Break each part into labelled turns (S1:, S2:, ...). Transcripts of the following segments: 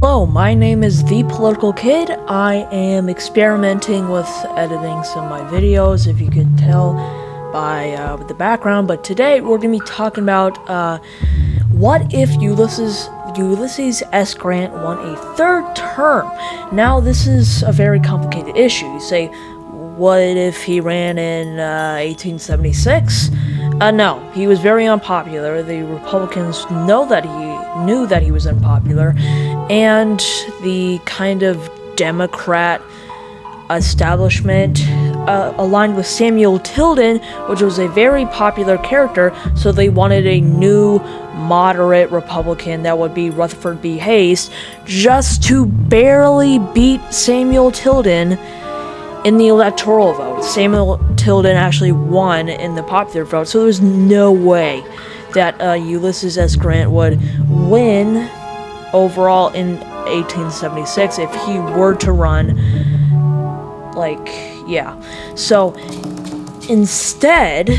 S1: Hello, my name is The Political Kid. I am experimenting with editing some of my videos, if you could tell by the background, but today we're going to be talking about what if Ulysses S. Grant won a third term. Now, this is a very complicated issue. You say, what if he ran in 1876? No, he was very unpopular. The Republicans knew that he was unpopular, and the kind of Democrat establishment aligned with Samuel Tilden, which was a very popular character, so they wanted a new moderate Republican that would be Rutherford B. Hayes, just to barely beat Samuel Tilden in the electoral vote. Samuel Tilden actually won in the popular vote, so there was no way that Ulysses S. Grant would win overall in 1876 if he were to run. So instead,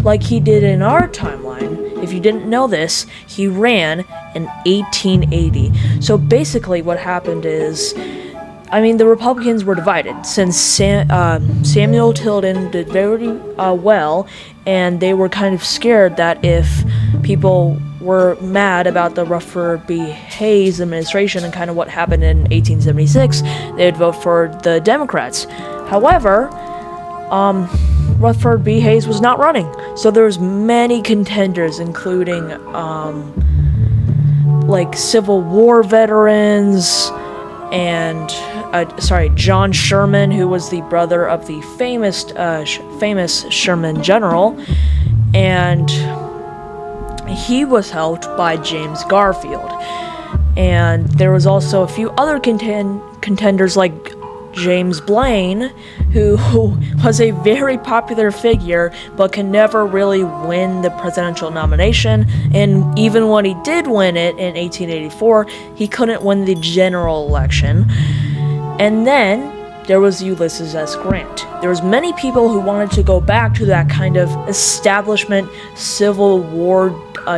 S1: like he did in our timeline, if you didn't know this, he ran in 1880. So basically what happened is, the Republicans were divided since Samuel Tilden did very well, and they were kind of scared that if people were mad about the Rutherford B. Hayes administration and kind of what happened in 1876, they'd vote for the Democrats. However, Rutherford B. Hayes was not running, so there was many contenders, including Civil War veterans and John Sherman, who was the brother of the famous Sherman general, and he was helped by James Garfield. And there was also a few other contenders like James Blaine, who was a very popular figure but can never really win the presidential nomination, and even when he did win it in 1884, he couldn't win the general election. And then there was Ulysses S. Grant. There was many people who wanted to go back to that kind of establishment Civil War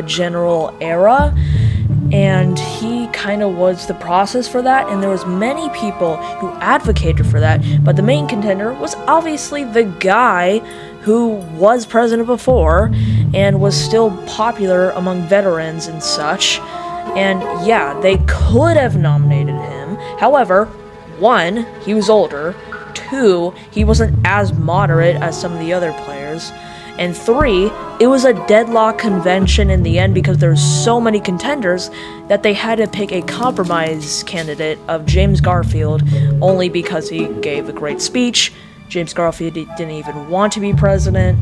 S1: general era, and he kind of was the process for that, and there was many people who advocated for that, but the main contender was obviously the guy who was president before and was still popular among veterans and such. And yeah, they could have nominated him. However, 1, he was older, 2, he wasn't as moderate as some of the other players, and 3, it was a deadlock convention in the end because there were so many contenders that they had to pick a compromise candidate of James Garfield only because he gave a great speech. James Garfield didn't even want to be president.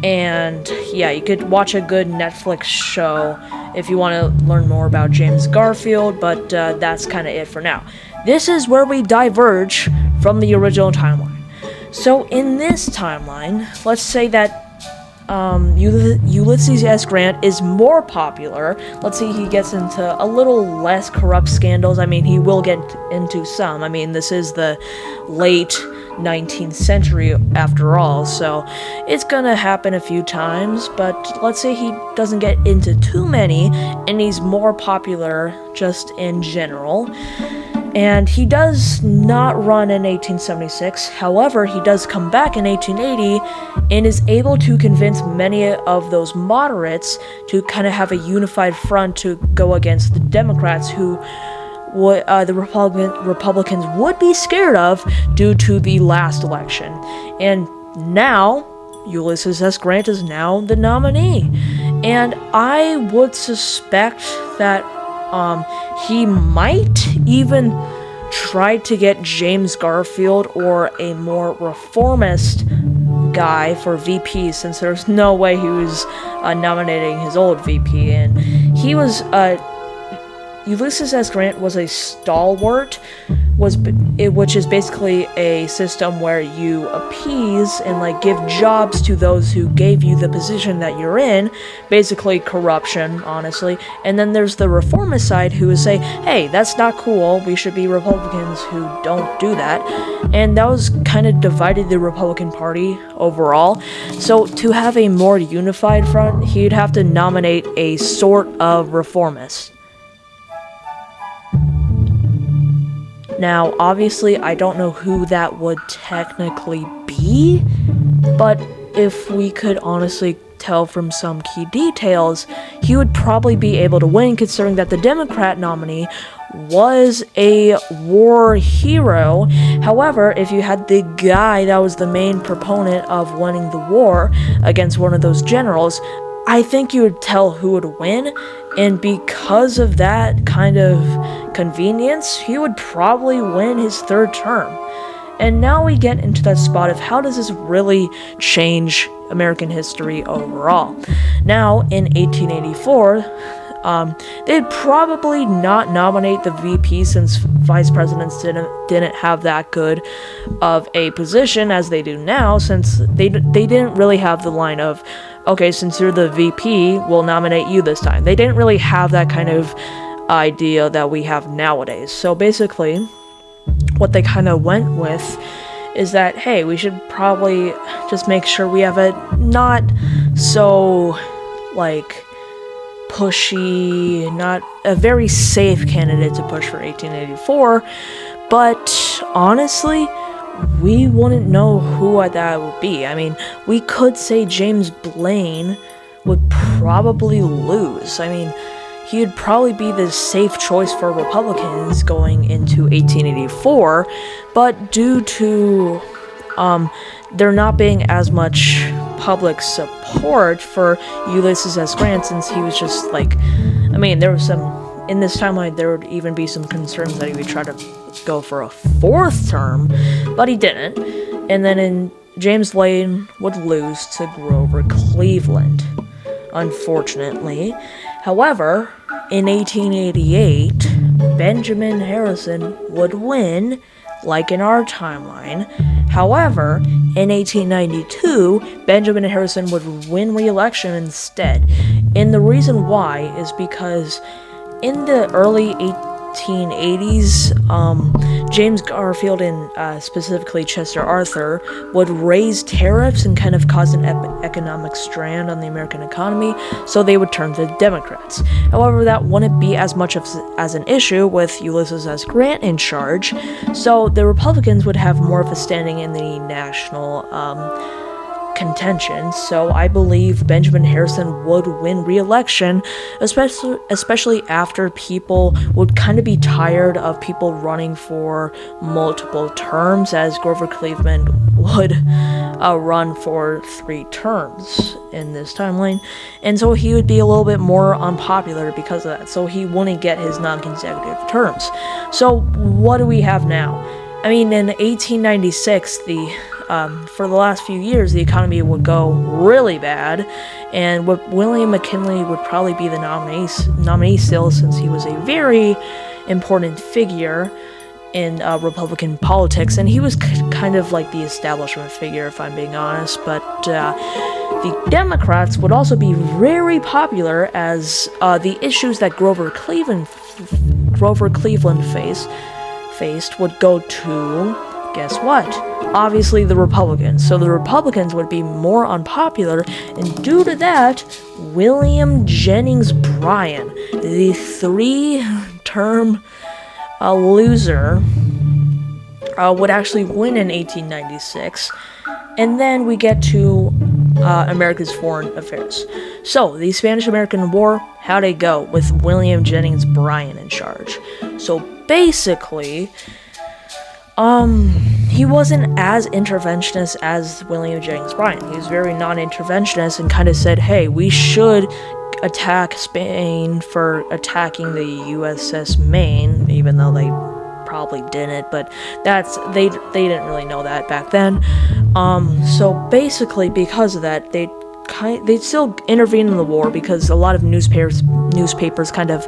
S1: And yeah, you could watch a good Netflix show if you want to learn more about James Garfield, but that's kind of it for now. This is where we diverge from the original timeline. So in this timeline, let's say that Ulysses S. Grant is more popular. Let's say he gets into a little less corrupt scandals. He will get into some. This is the late 19th century after all, so it's gonna happen a few times, but let's say he doesn't get into too many and he's more popular just in general. And he does not run in 1876, however, he does come back in 1880 and is able to convince many of those moderates to kind of have a unified front to go against the Democrats, who the Republicans would be scared of due to the last election. And now, Ulysses S. Grant is now the nominee. And I would suspect that he might even try to get James Garfield or a more reformist guy for VP, since there's no way he was nominating his old VP. And he was Ulysses S. Grant was a stalwart, which is basically a system where you appease and give jobs to those who gave you the position that you're in, basically corruption, honestly. And then there's the reformist side who would say, hey, that's not cool, we should be Republicans who don't do that. And that was kind of divided the Republican Party overall. So to have a more unified front, he'd have to nominate a sort of reformist. Now, obviously, I don't know who that would technically be, but if we could honestly tell from some key details, he would probably be able to win, considering that the Democrat nominee was a war hero. However, if you had the guy that was the main proponent of winning the war against one of those generals, I think you would tell who would win, and because of that kind of convenience, he would probably win his third term. And now we get into that spot of how does this really change American history overall. Now, in 1884, they'd probably not nominate the VP, since vice presidents didn't have that good of a position as they do now, since they didn't really have the line of, okay, since you're the VP, we'll nominate you this time. They didn't really have that kind of idea that we have nowadays. So basically, what they kind of went with is that, hey, we should probably just make sure we have a not so, like, pushy, not a very safe candidate to push for 1884, but honestly, we wouldn't know who that would be. I mean, we could say James Blaine would probably lose. I mean, he would probably be the safe choice for Republicans going into 1884, but due to there not being as much public support for Ulysses S. Grant, since he was just like, I mean, there was some, in this timeline, there would even be some concerns that he would try to go for a fourth term, but he didn't. And then James Blaine would lose to Grover Cleveland, unfortunately. However, in 1888, Benjamin Harrison would win, like in our timeline. However, in 1892, Benjamin Harrison would win re-election instead. And the reason why is because in the early 1880s, James Garfield and specifically Chester Arthur would raise tariffs and kind of cause an economic strand on the American economy, so they would turn to the Democrats. However, that wouldn't be as much as an issue with Ulysses S. Grant in charge, so the Republicans would have more of a standing in the national contention. So I believe Benjamin Harrison would win re-election, especially after people would kind of be tired of people running for multiple terms, as Grover Cleveland would run for 3 terms in this timeline, and so he would be a little bit more unpopular because of that, so he wouldn't get his non-consecutive terms. So what do we have now? I mean, in 1896, for the last few years, the economy would go really bad, and William McKinley would probably be the nominee still, since he was a very important figure in Republican politics, and he was kind of like the establishment figure, if I'm being honest. But the Democrats would also be very popular, as the issues that Grover Cleveland faced would go to, guess what? Obviously the Republicans. So the Republicans would be more unpopular, and due to that, William Jennings Bryan, the 3-term loser, would actually win in 1896. And then we get to America's foreign affairs. So, the Spanish-American War, how'd it go with William Jennings Bryan in charge? So basically, he wasn't as interventionist as William Jennings Bryan. He was very non-interventionist and kind of said, hey, we should attack Spain for attacking the USS Maine, even though they probably didn't, but they didn't really know that back then. So basically, because of that, they'd still intervene in the war, because a lot of newspapers kind of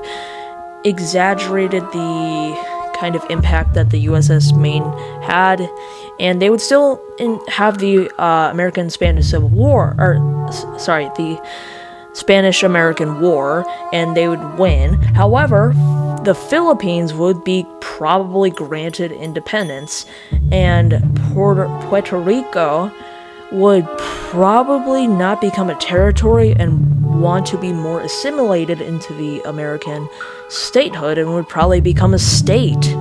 S1: exaggerated the kind of impact that the USS Maine had, and they would still have the American-Spanish Civil War, the Spanish-American War, and they would win. However, the Philippines would be probably granted independence, and Puerto Rico would probably not become a territory and want to be more assimilated into the American statehood, and would probably become a state.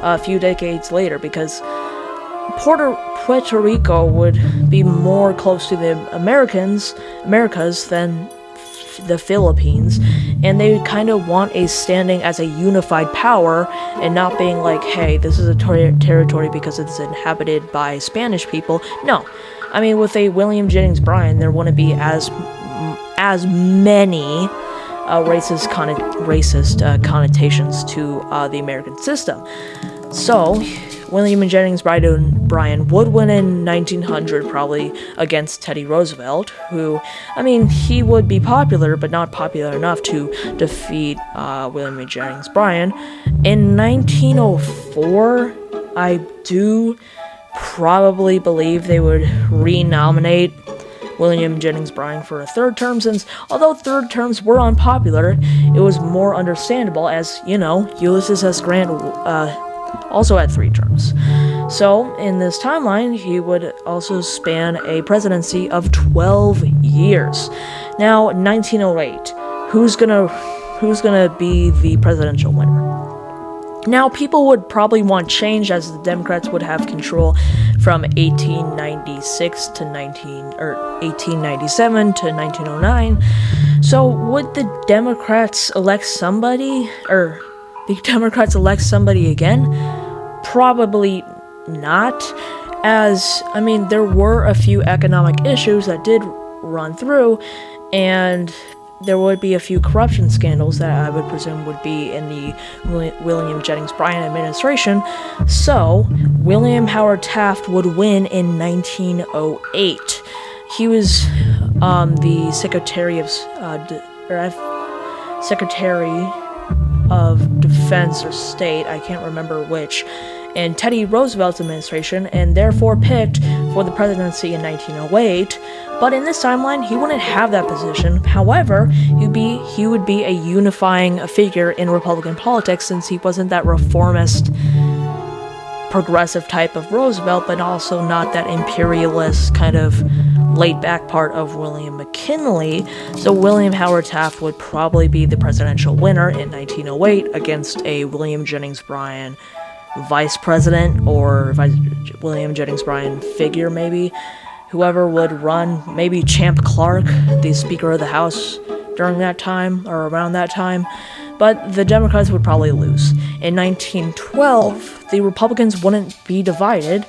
S1: a few decades later, because Puerto Rico would be more close to the Americas than the Philippines, and they kind of want a standing as a unified power and not being like, hey, this is a territory because it's inhabited by Spanish people. No, I mean, with a William Jennings Bryan, there wouldn't be as many racist connotations to the American system. So William Jennings Bryan would win in 1900, probably against Teddy Roosevelt, who, I mean, he would be popular, but not popular enough to defeat William Jennings Bryan. In 1904, I do probably believe they would renominate William Jennings Bryan for a third term, since although third terms were unpopular, it was more understandable, as, you know, Ulysses S. Grant also had 3 terms. So, in this timeline, he would also span a presidency of 12 years. Now, 1908, who's gonna be the presidential winner? Now, people would probably want change, as the Democrats would have control from 1896 to 1897 to 1909. So, would the Democrats elect somebody, or the Democrats elect somebody again? Probably not, as, I mean, there were a few economic issues that did run through, and there would be a few corruption scandals that I would presume would be in the William Jennings Bryan administration. So, William Howard Taft would win in 1908. He was the Secretary of Defense or State, I can't remember which, in Teddy Roosevelt's administration, and therefore picked for the presidency in 1908. But in this timeline, he wouldn't have that position. However, he would be a unifying figure in Republican politics, since he wasn't that reformist, progressive type of Roosevelt, but also not that imperialist kind of laid-back part of William McKinley. So William Howard Taft would probably be the presidential winner in 1908 against a William Jennings Bryan vice president, or William Jennings Bryan figure, maybe. Whoever would run, maybe Champ Clark, the Speaker of the House during that time, or around that time. But the Democrats would probably lose. In 1912, the Republicans wouldn't be divided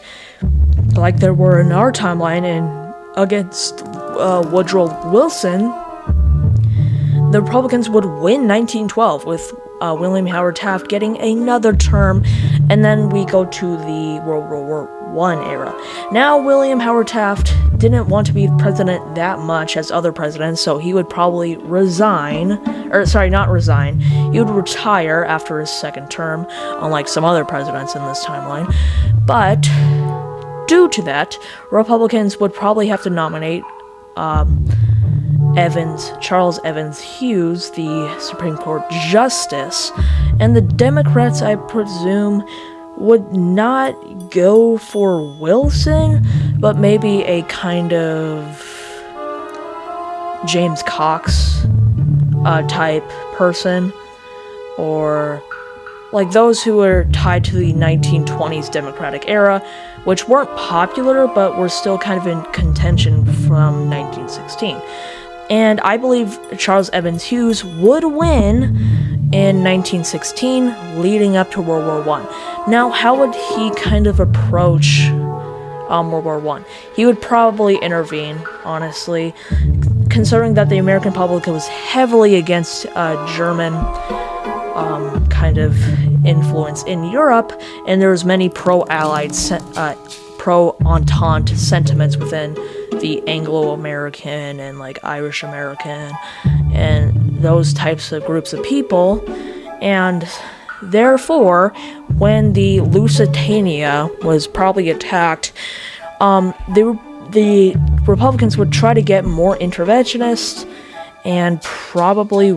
S1: like there were in our timeline against Woodrow Wilson. The Republicans would win 1912 with William Howard Taft getting another term, and then we go to the World War I era. Now, William Howard Taft didn't want to be president that much as other presidents, so he would probably he would retire after his second term, unlike some other presidents in this timeline. But due to that, Republicans would probably have to nominate Charles Evans Hughes, the Supreme Court Justice, and the Democrats, I presume, would not go for Wilson, but maybe a kind of James Cox type person, or like those who were tied to the 1920s Democratic era, which weren't popular, but were still kind of in contention from 1916. And I believe Charles Evans Hughes would win in 1916, leading up to World War I. Now, how would he kind of approach World War I? He would probably intervene, honestly, considering that the American public was heavily against German kind of influence in Europe, and there was many pro-Allied, pro-Entente sentiments within the Anglo-American and like Irish-American and those types of groups of people. And therefore, when the Lusitania was probably attacked, the Republicans would try to get more interventionist and probably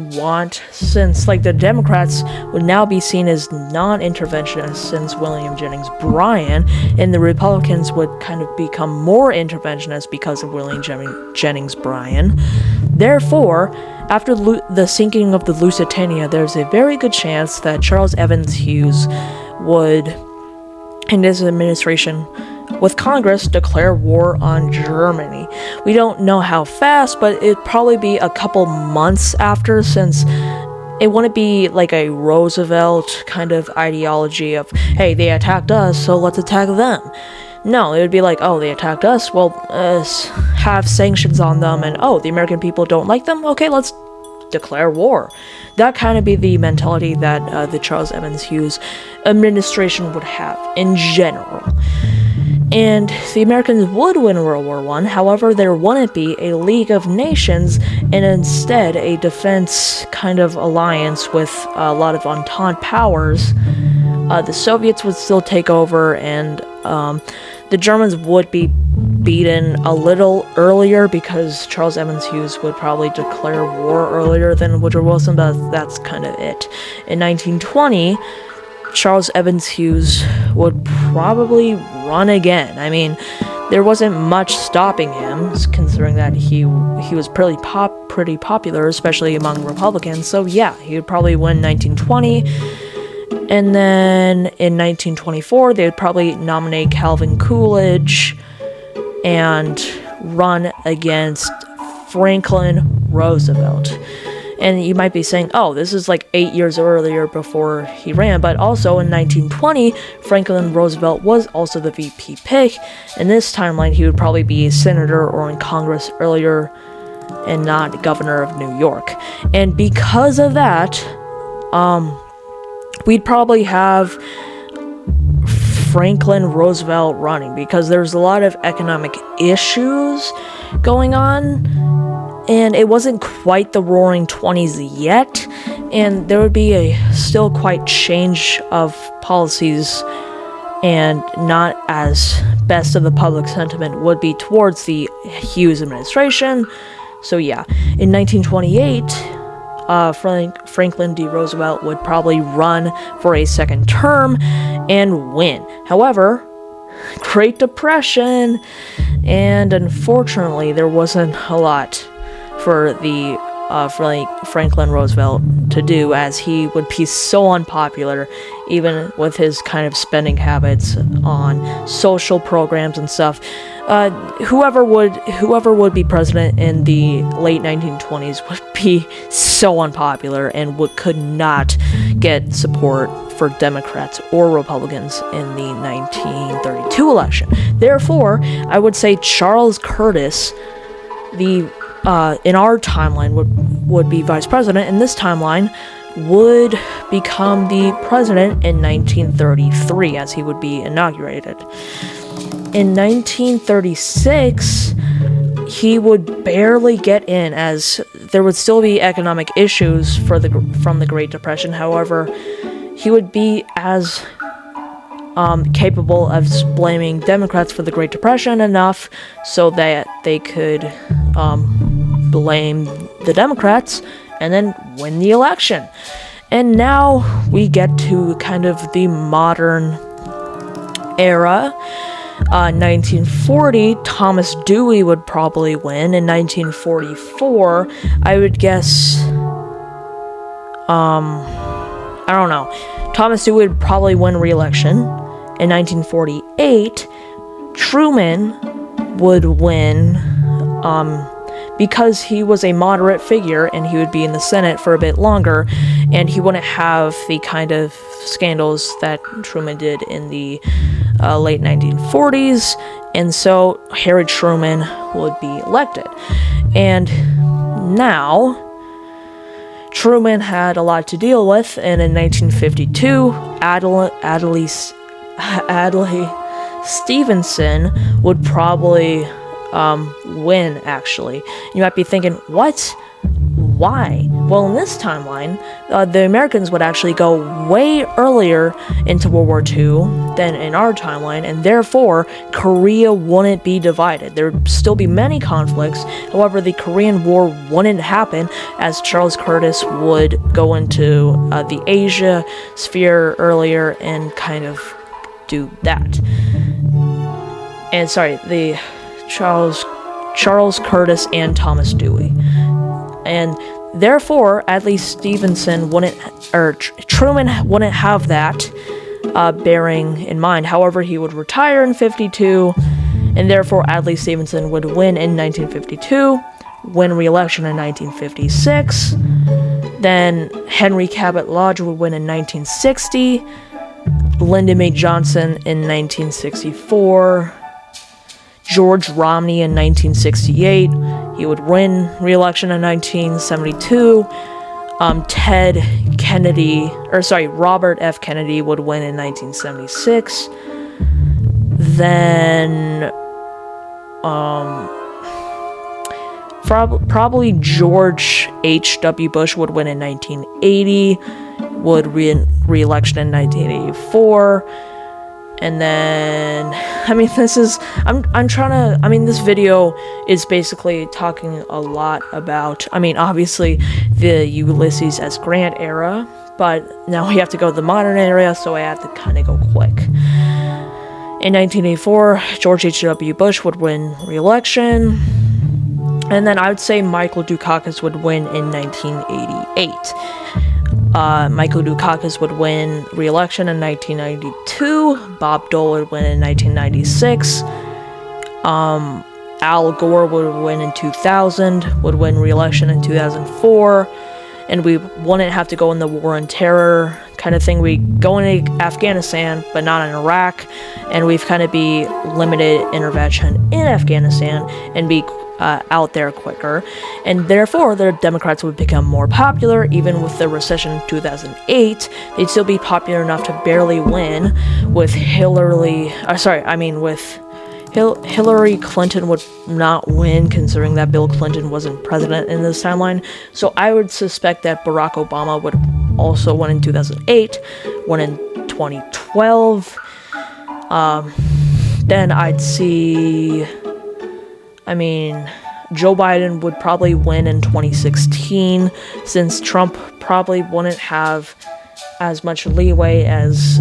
S1: since like the Democrats would now be seen as non-interventionist since William Jennings Bryan, and the Republicans would kind of become more interventionist because of William Jennings Bryan. Therefore, after the sinking of the Lusitania, there's a very good chance that Charles Evans Hughes would, in his administration with Congress, declare war on Germany. We don't know how fast, but it'd probably be a couple months after, since it wouldn't be like a Roosevelt kind of ideology of, hey, they attacked us, so let's attack them. No, it would be like, oh, they attacked us, well, have sanctions on them, and oh, the American people don't like them? Okay, let's declare war. That kind of be the mentality that the Charles Evans Hughes administration would have in general. And the Americans would win World War I, however, there wouldn't be a League of Nations, and instead a defense kind of alliance with a lot of Entente powers. The Soviets would still take over, and the Germans would be beaten a little earlier, because Charles Evans Hughes would probably declare war earlier than Woodrow Wilson, but that's kind of it. In 1920, Charles Evans Hughes would probably run again. I mean, there wasn't much stopping him, considering that he was pretty popular, especially among Republicans. So yeah, he would probably win 1920. And then in 1924, they would probably nominate Calvin Coolidge and run against Franklin Roosevelt. And you might be saying, oh, this is like 8 years earlier before he ran, but also in 1920, Franklin Roosevelt was also the VP pick. In this timeline, he would probably be a senator or in Congress earlier and not governor of New York. And because of that, we'd probably have Franklin Roosevelt running, because there's a lot of economic issues going on, and it wasn't quite the Roaring 20s yet, and there would be a still quite change of policies, and not as best of the public sentiment would be towards the Hughes administration. So yeah, in 1928, Franklin D. Roosevelt would probably run for a second term and win. However, Great Depression, and unfortunately there wasn't a lot for the Franklin Roosevelt to do, as he would be so unpopular, even with his kind of spending habits on social programs and stuff. Whoever would be president in the late 1920s would be so unpopular and could not get support for Democrats or Republicans in the 1932 election. Therefore, I would say Charles Curtis, in our timeline, would be vice president. In this timeline, would become the president in 1933, as he would be inaugurated. In 1936, he would barely get in, as there would still be economic issues from the Great Depression. However, he would be as capable of blaming Democrats for the Great Depression enough so that they could blame the Democrats and then win the election. And now we get to kind of the modern era. 1940, Thomas Dewey would probably win. In 1944, I would guess, I don't know. Thomas Dewey would probably win re-election. In 1948, Truman would win, because he was a moderate figure and he would be in the Senate for a bit longer, and he wouldn't have the kind of scandals that Truman did in the late 1940s, and so Harry Truman would be elected. And now, Truman had a lot to deal with, and in 1952, Adlai Stevenson would probably win, actually. You might be thinking, what? Why? Well, in this timeline, the Americans would actually go way earlier into World War II than in our timeline, and therefore, Korea wouldn't be divided. There would still be many conflicts. However, the Korean War wouldn't happen, as Charles Curtis would go into the Asia sphere earlier and kind of do that. And sorry, the Charles Curtis and Thomas Dewey. And therefore, at least Truman wouldn't have that bearing in mind. However, he would retire in 52, and therefore Adlai Stevenson would win in 1952, win re-election in 1956. Then Henry Cabot Lodge would win in 1960, Lyndon B. Johnson in 1964, George Romney in 1968. He would win re-election in 1972. Robert F. Kennedy would win in 1976. Then, probably George H.W. Bush would win in 1980, would re-election in 1984. And then, this video is basically talking a lot about, obviously, the Ulysses S. Grant era, but now we have to go to the modern era, so I have to kind of go quick. In 1984, George H.W. Bush would win re-election, and then I would say Michael Dukakis would win in 1988. Michael Dukakis would win re-election in 1992. Bob Dole would win in 1996. Al Gore would win in 2000, would win re-election in 2004. And we wouldn't have to go in the war on terror kind of thing. We go into Afghanistan, but not in Iraq. And we've kind of be limited intervention in Afghanistan and be out there quicker, and therefore the Democrats would become more popular. Even with the recession in 2008, they'd still be popular enough to barely win. With Hillary Clinton would not win, considering that Bill Clinton wasn't president in this timeline. So I would suspect that Barack Obama would also win in 2008, win in 2012. Then I'd see, Joe Biden would probably win in 2016, since Trump probably wouldn't have as much leeway as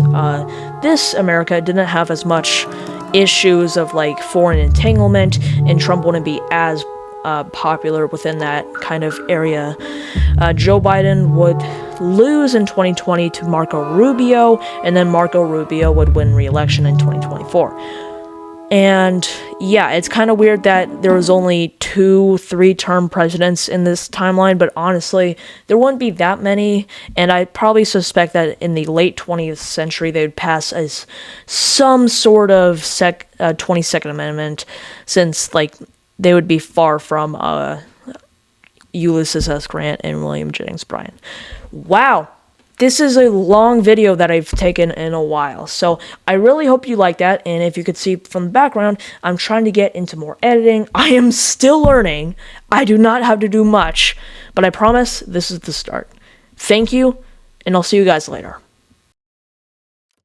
S1: this America didn't have as much issues of like foreign entanglement, and Trump wouldn't be as popular within that kind of area. Joe Biden would lose in 2020 to Marco Rubio, and then Marco Rubio would win re-election in 2024. And yeah, it's kind of weird that there was only 2-3 term presidents in this timeline, but honestly, there wouldn't be that many, and I probably suspect that in the late 20th century, they would pass as some sort of 22nd Amendment, since, like, they would be far from Ulysses S. Grant and William Jennings Bryan. Wow! This is a long video that I've taken in a while, so I really hope you like that. And if you could see from the background, I'm trying to get into more editing. I am still learning. I do not have to do much, but I promise this is the start. Thank you, and I'll see you guys later.